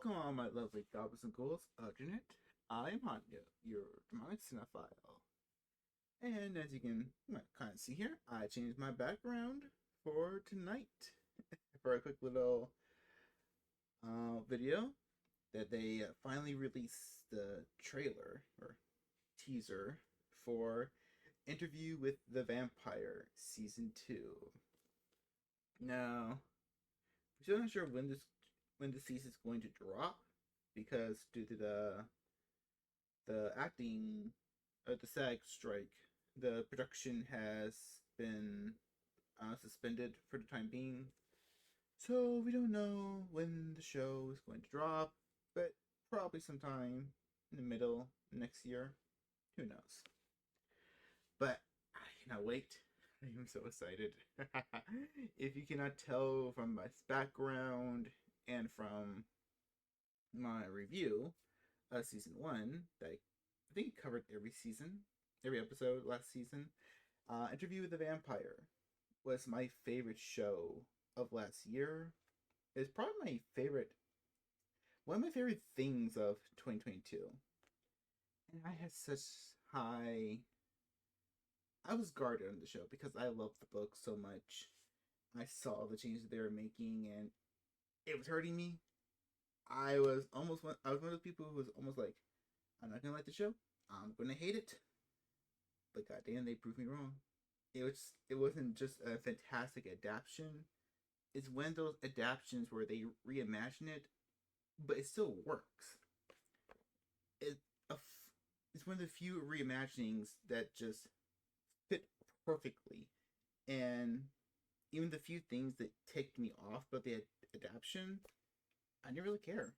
Welcome all my lovely goblins and ghouls of the internet. I'm Hanya, your demonic cinephile. And as you can kind of see here, I changed my background for tonight for a quick little video that they finally released the trailer or teaser for Interview with the Vampire Season 2. Now, I'm still not sure when the season is going to drop, because due to the acting the SAG strike, the production has been suspended for the time being. So we don't know when the show is going to drop, but probably sometime in the middle next year. Who knows? But I cannot wait. I am so excited. If you cannot tell from my background and from my review of season 1, that I think covered every episode last season, Interview with the Vampire was my favorite show of last year. It's probably one of my favorite things of 2022. And I had such high... I was guarded on the show because I loved the book so much. I saw the changes they were making and it was hurting me. I was one of those people who was almost like, I'm not gonna like the show, I'm gonna hate it. But goddamn, they proved me wrong. It wasn't just a fantastic adaptation. It's one of those adaptations where they reimagine it, but it still works. It's one of the few reimaginings that just fit perfectly, and even the few things that ticked me off about the adaptation, I didn't really care,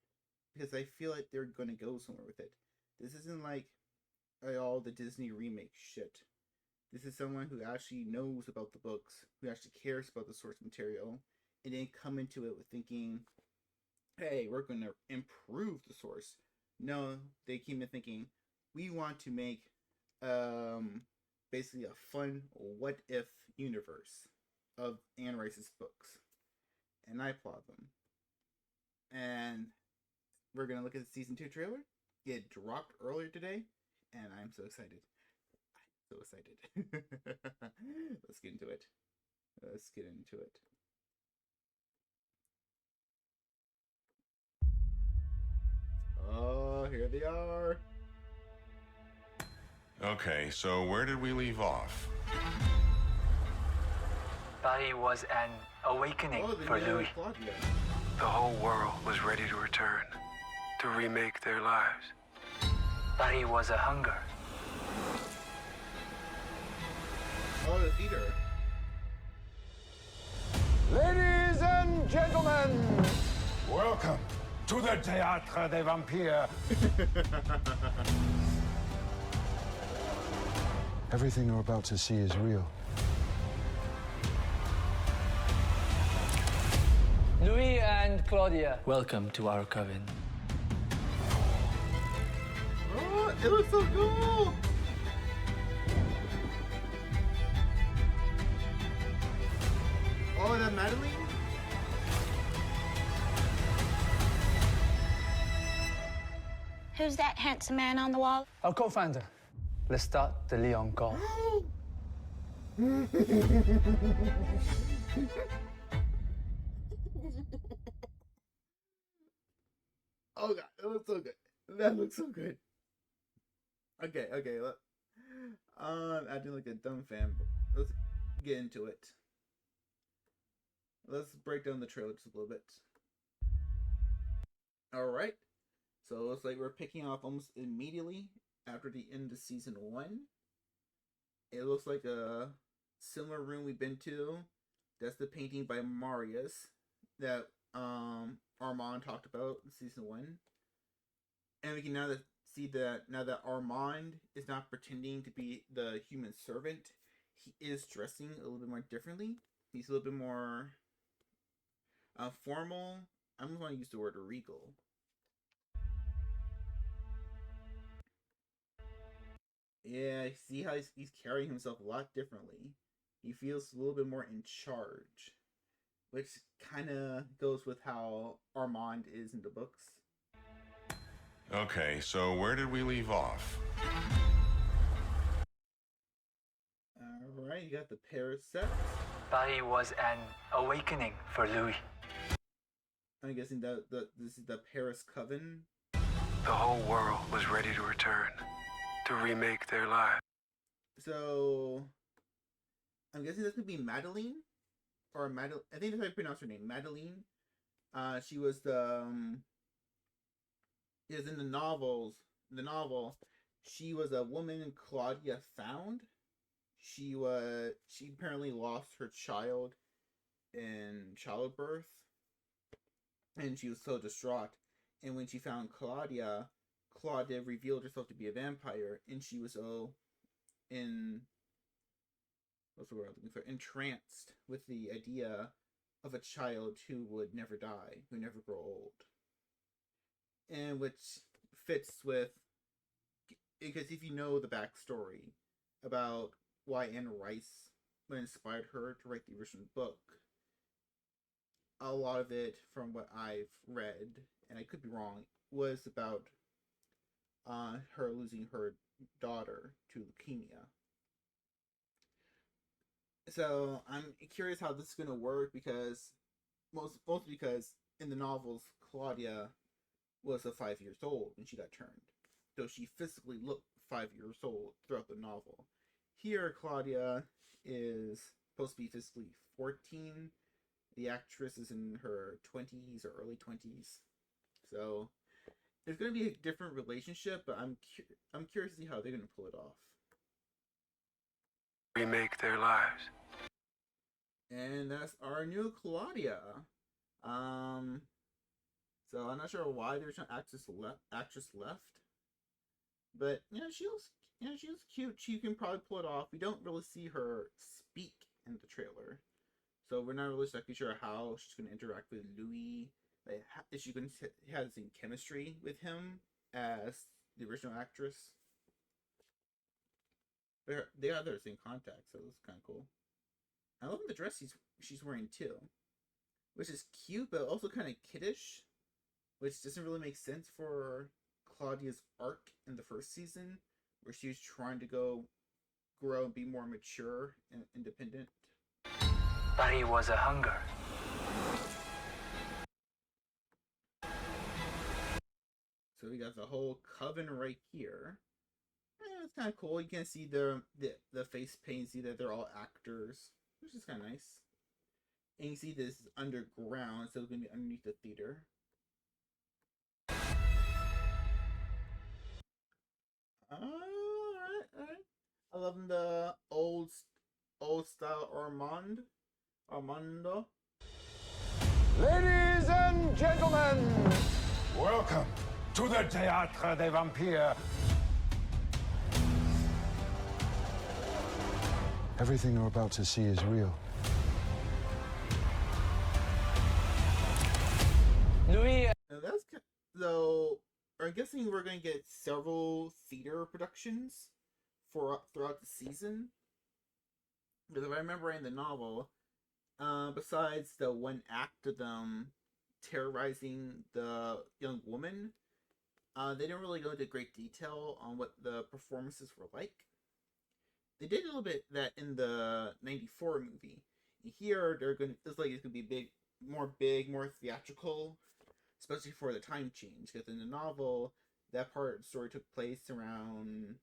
because I feel like they're gonna go somewhere with it. This isn't like all the Disney remake shit. This is someone who actually knows about the books, who actually cares about the source material, and then come into it with thinking, hey, we're gonna improve the source. No, they came in thinking, we want to make basically a fun what if universe of Anne Rice's books. And I applaud them. And we're going to look at the season 2 trailer. It dropped earlier today, and I'm so excited. I'm so excited. Let's get into it. Oh, here they are. Okay, so where did we leave off? But it was an awakening for Louis. Claudia. The whole world was ready to return, to remake their lives. But it was a hunger. Oh, the theater. Ladies and gentlemen, Welcome to the Théâtre des Vampires. everything you're about to see is real. Louis and Claudia, welcome to our coven. Oh, it looks so cool! Oh, that Madeline? Who's that handsome man on the wall? Our co-founder. Let's start the Leon call. Oh god, it looks so good. That looks so good. Okay, look. Acting like a dumb fan. Let's get into it. Let's break down the trailer just a little bit. Alright. So it looks like we're picking off almost immediately after the end of season 1. It looks like a similar room we've been to. That's the painting by Marius that Armand talked about in season 1. And we can see that now that Armand is not pretending to be the human servant, he is dressing a little bit more differently. He's a little bit more formal. I'm going to use the word regal. Yeah, see how he's carrying himself a lot differently. He feels a little bit more in charge, which kind of goes with how Armand is in the books. Okay, so where did we leave off? Alright, you got the Paris set. Paris was an awakening for Louis. I'm guessing that this is the Paris coven. The whole world was ready to return, to remake their lives. So, I'm guessing this could be Madeline, or Madeline. I think that's how you pronounce her name, Madeline. She was the is in the novels. The novel, she was a woman Claudia found. She apparently lost her child in childbirth, and she was so distraught. And when she found Claudia revealed herself to be a vampire, and she was entranced with the idea of a child who would never die, who never grow old. And which fits with, because if you know the backstory about why Anne Rice inspired her to write the original book, a lot of it, from what I've read, and I could be wrong, was about her losing her daughter to leukemia. So I'm curious how this is going to work, because mostly because in the novels Claudia was 5 years old when she got turned, though she physically looked 5 years old throughout the novel. Here Claudia is supposed to be physically 14. The actress is in her 20s or early 20s, so it's going to be a different relationship. But I'm curious to see how they're going to pull it off. Remake their lives. And that's our new Claudia. So I'm not sure why there's no actress left, but she was cute. She can probably pull it off. We don't really see her speak in the trailer, so we're not really exactly sure how she's going to interact with Louis. Like, is she going to have the same chemistry with him as the original actress? They have their same contacts, so it's kind of cool. I love the dress she's wearing too, which is cute but also kind of kiddish, which doesn't really make sense for Claudia's arc in the first season, where she was trying to grow and be more mature and independent. Paris was a hunger. So we got the whole coven right here. It's kind of cool. You can see the face paint, see that they're all actors, which is kind of nice. And you see this is underground, so it's going to be underneath the theater. Alright. I love the old style Armando. Ladies and gentlemen, Welcome to the Théâtre des Vampires. everything you're about to see is real. Louis. So I'm guessing we're going to get several theater productions throughout the season. Because if I remember in the novel, besides the one act of them terrorizing the young woman, they didn't really go into great detail on what the performances were like. They did a little bit that in the '94 movie. Here, it's going to be more theatrical, especially for the time change. Because in the novel, that part of the story took place around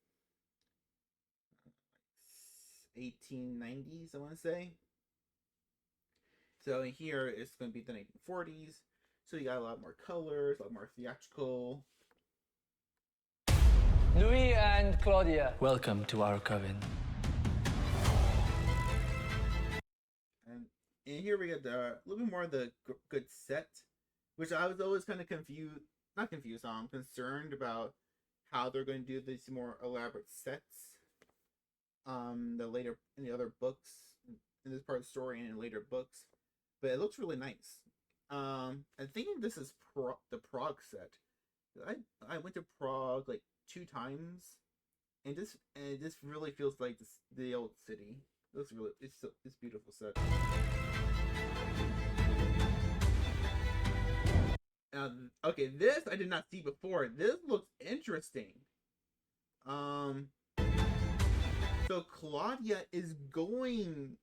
1890s, I want to say. So in here, it's going to be the 1940s. So you got a lot more colors, a lot more theatrical. Louis and Claudia. Welcome to our coven. And here we get a little bit more of the good set, which I was always kind of concerned about how they're going to do these more elaborate sets. In the other books, in this part of the story and in later books, but it looks really nice. I'm thinking this is the Prague set. I went to Prague like 2 times, and this really feels like the old city. It's beautiful set. Okay, this I did not see before. This looks interesting. So Claudia is going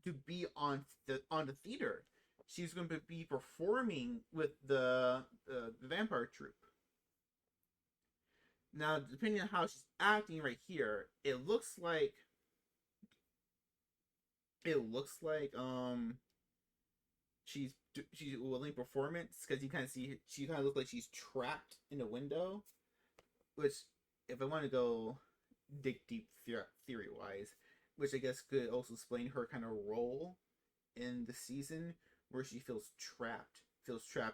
to be on the theater. She's going to be performing with the vampire troupe. Now, depending on how she's acting right here, it looks like she's willing performance, because you kind of see she kind of looks like she's trapped in a window, which, if I want to go dig deep theory wise, which I guess could also explain her kind of role in the season, where she feels trapped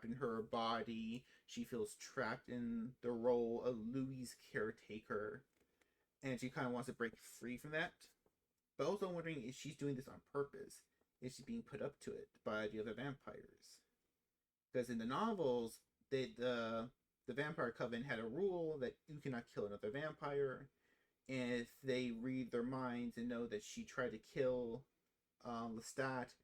in her body. She feels trapped in the role of Louis' caretaker, and she kind of wants to break free from that. But also I'm wondering if she's doing this on purpose. Is she being put up to it by the other vampires? Because in the novels, the vampire coven had a rule that you cannot kill another vampire, and if they read their minds and know that she tried to kill Lestat,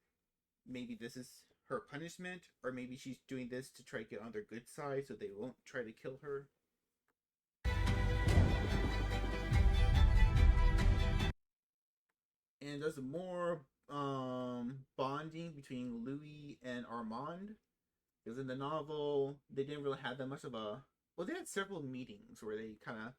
maybe this is her punishment, or maybe she's doing this to try to get on their good side so they won't try to kill her. And there's more bonding between Louis and Armand, because in the novel they didn't really have that much of a, well, they had several meetings where they kind of,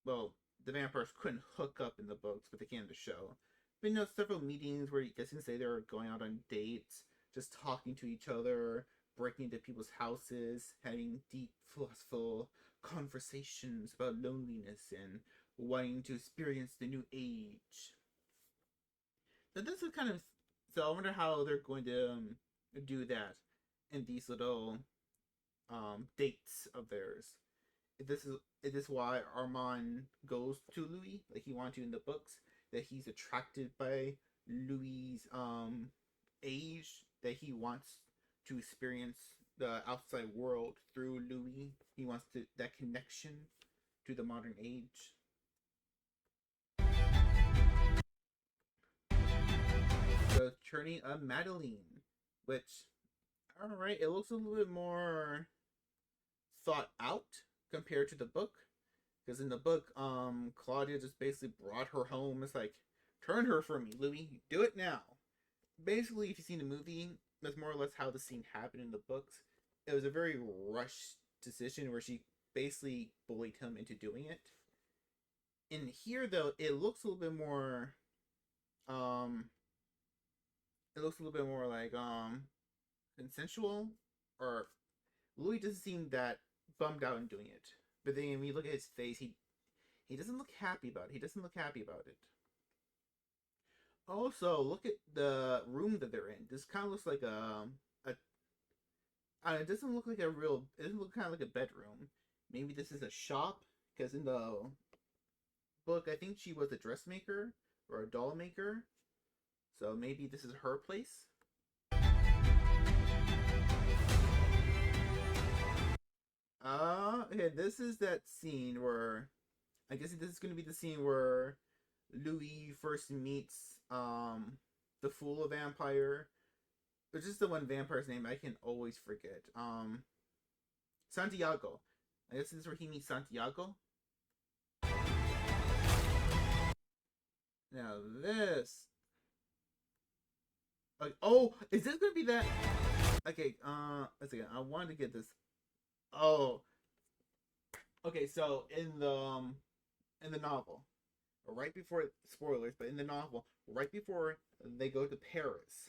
well, the vampires couldn't hook up in the books, but they can in the show. But several meetings where you guys can say they're going out on dates, just talking to each other, breaking into people's houses, having deep philosophical conversations about loneliness and wanting to experience the new age. So this is kind of, so I wonder how they're going to do that in these little dates of theirs. Is this why Armand goes to Louis, like he wanted to in the books? That he's attracted by Louis' age, that he wants to experience the outside world through Louis. He wants that connection to the modern age. The journey of Madeline, which, alright, it looks a little bit more thought out compared to the book. Because in the book, Claudia just basically brought her home. It's like, turn her for me, Louis. Do it now. Basically, if you've seen the movie, that's more or less how the scene happened in the books. It was a very rushed decision where she basically bullied him into doing it. In here, though, it looks a little bit more, like, consensual. Or Louis doesn't seem that bummed out in doing it. But then when you look at his face, he doesn't look happy about it. He doesn't look happy about it. Also, look at the room that they're in. This kind of looks like it doesn't look like a real, it doesn't look kind of like a bedroom. Maybe this is a shop, because in the book, I think she was a dressmaker or a doll maker. So maybe this is her place. Okay, this is that scene where, I guess this is going to be the scene where Louis first meets the fool of vampire, which is the one vampire's name I can always forget. Santiago. I guess this is where he meets Santiago. Now this, like, oh, is this going to be that? Okay, let's see. I wanted to get this. Oh, okay. So in the novel, right before, spoilers, but in the novel, right before they go to Paris,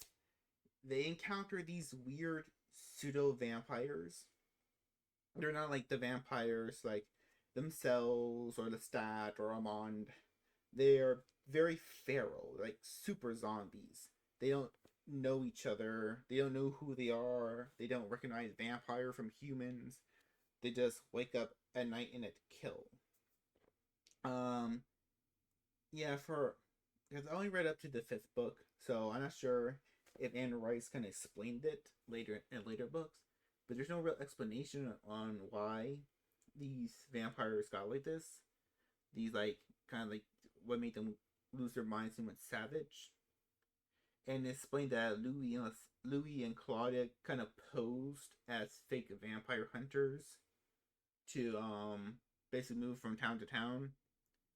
they encounter these weird pseudo vampires. They're not like the vampires like themselves or Lestat or Armand. They're very feral, like super zombies. They don't know each other. They don't know who they are. They don't recognize vampire from humans. They just wake up at night and kill. Yeah, because I only read up to the 5th book, so I'm not sure if Anne Rice kind of explained it later in later books. But there's no real explanation on why these vampires got like this. These, like, kind of like what made them lose their minds and went savage. and explained that Louis and Claudia kind of posed as fake vampire hunters to basically move from town to town.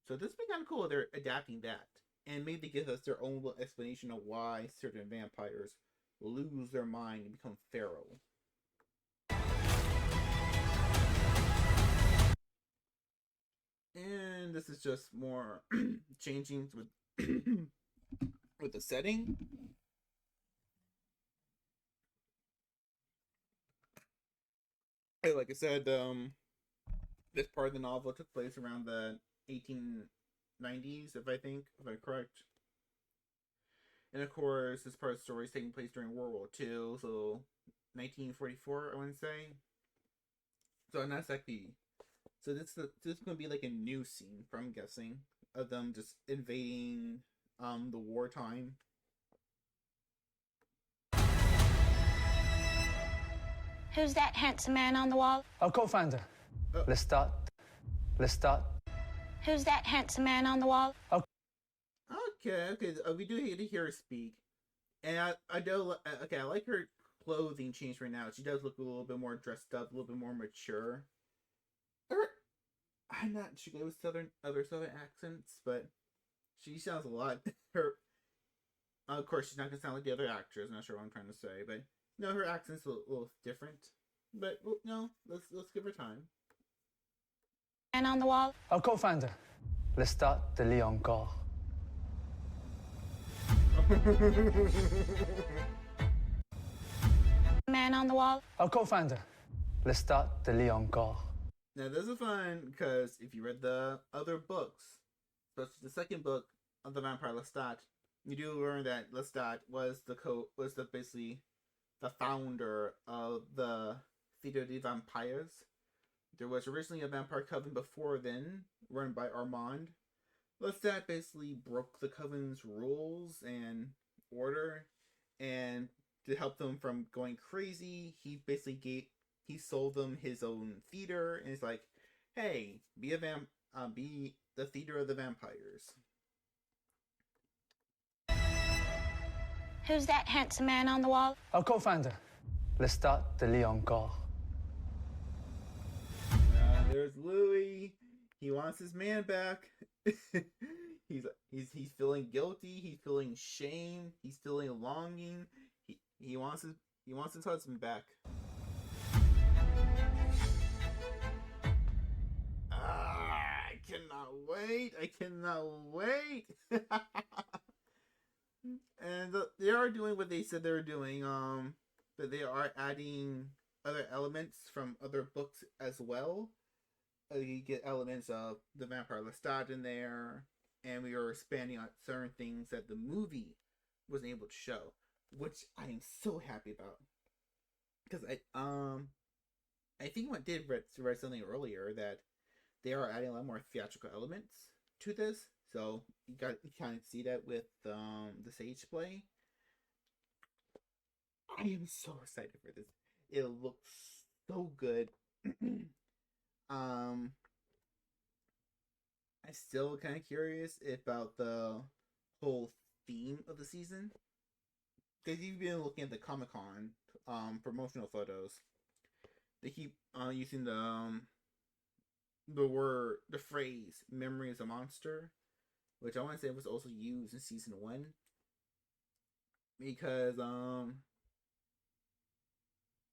So this would be kind of cool. They're adapting that, and maybe give us their own little explanation of why certain vampires lose their mind and become feral. And this is just more changing with with the setting. Like I said, this part of the novel took place around the 1890s, if I'm correct. And of course, this part of the story is taking place during World War II, so 1944, I want to say. So not exactly. So this is going to be like a new scene, I'm guessing, of them just invading the wartime. Who's that handsome man on the wall? Our co-founder. Oh. Let's start. Who's that handsome man on the wall? Okay. We do get to hear her speak, and I do. Okay, I like her clothing change right now. She does look a little bit more dressed up, a little bit more mature. I'm not sure with other southern accents, but she sounds a lot. Of course, she's not gonna sound like the other actors. I'm not sure what I'm trying to say, but no, her accent's a little different. But no, let's give her time. Man on the wall? Our co-founder. Let's start the lit encore. Man on the wall? Our co-founder. Let's start the lit encore. Now this is fun because if you read the other books, especially the second book of the Vampire Lestat, you do learn that Lestat was basically the founder of the Theater des Vampires. There was originally a vampire coven before then, run by Armand. Lestat basically broke the coven's rules and order, and to help them from going crazy, he basically sold them his own theater, and it's like, hey, be the theater of the vampires. Who's that handsome man on the wall? Our co-founder. Let's start the lit encore. There's Louis. He wants his man back. he's feeling guilty. He's feeling shame. He's feeling longing. He wants his husband back. I cannot wait. And they are doing what they said they were doing. But they are adding other elements from other books as well. You get elements of the Vampire Lestat in there, and we are expanding on certain things that the movie wasn't able to show, which I am so happy about. Because I think I did read something earlier that they are adding a lot more theatrical elements to this, so you kind of see that with the stage play. I am so excited for this. It looks so good. I'm still kind of curious about the whole theme of the season, because you've been looking at the Comic-Con promotional photos. They keep using the phrase "memory is a monster," which I want to say was also used in season 1, because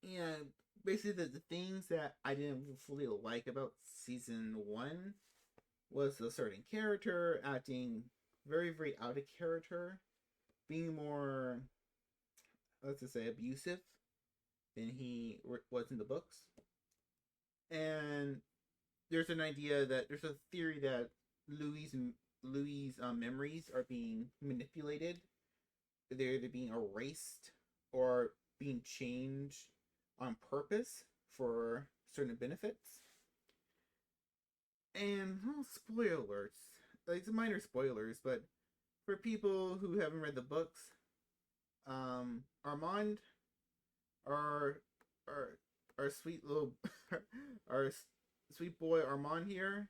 yeah, basically the things that I didn't fully like about season 1 was a certain character acting very, very out of character, being more, let's just say, abusive than he was in the books. And there's a theory that Louis' memories are being manipulated. They're either being erased or being changed on purpose for certain benefits. And spoiler alerts, like it's minor spoilers, but for people who haven't read the books, Armand, our sweet little our sweet boy Armand here,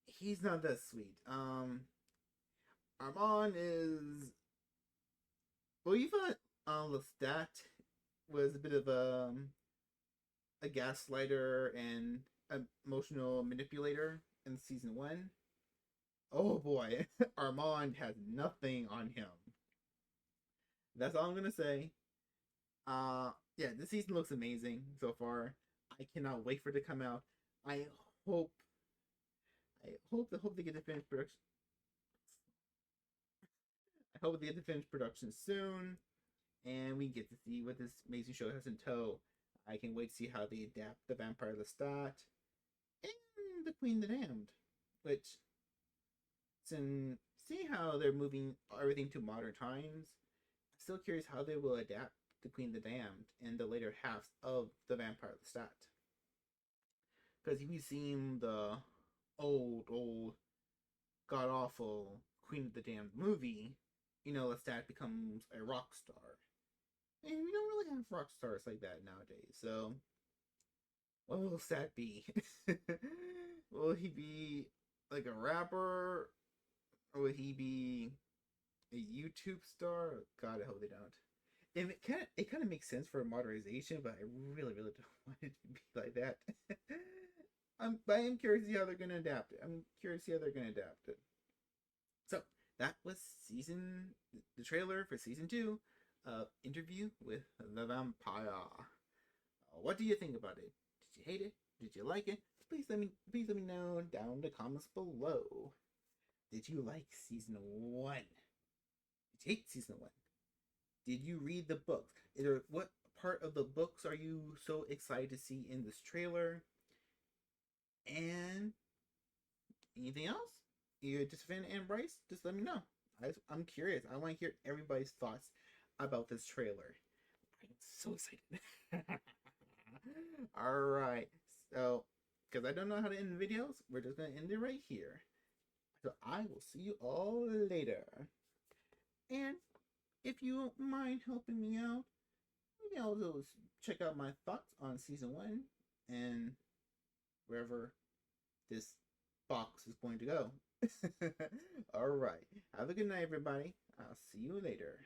he's not that sweet. Armand is Well, you thought Lestat was a bit of a gaslighter and emotional manipulator in season 1. Oh boy, Armand has nothing on him. That's all I'm gonna say. Yeah, this season looks amazing so far. I cannot wait for it to come out. I hope, I hope they get to finish production. I hope they get to finish production soon, and we get to see what this amazing show has in tow. I can wait to see how they adapt the Vampire Lestat and the Queen the Damned, which, since seeing how they're moving everything to modern times, I'm still curious how they will adapt the Queen the Damned in the later halves of the Vampire Lestat. Because if you've seen the old, god awful Queen of the Damned movie, you know Lestat becomes a rock star. And we don't really have rock stars like that nowadays, so what will Lestat be? Will he be like a rapper? Or will he be a YouTube star? God, I hope they don't. And it kind of makes sense for a modernization, but I really don't want it to be like that. I am curious to see how they're gonna adapt it. So that was the trailer for season 2 of Interview with the Vampire. What do you think about it? Did you hate it? Did you like it? Please let me know down in the comments below. Did you like season 1? Did you hate season 1? Did you read the book? What part of the books are you so excited to see in this trailer? And anything else? You're just a fan of Anne Bryce? Just let me know. I'm curious. I want to hear everybody's thoughts about this trailer. I'm so excited. Alright. So, because I don't know how to end the videos, we're just going to end it right here. So I will see you all later. And if you don't mind helping me out, maybe I'll just check out my thoughts on season 1 and wherever this box is going to go. Alright. Have a good night, everybody. I'll see you later.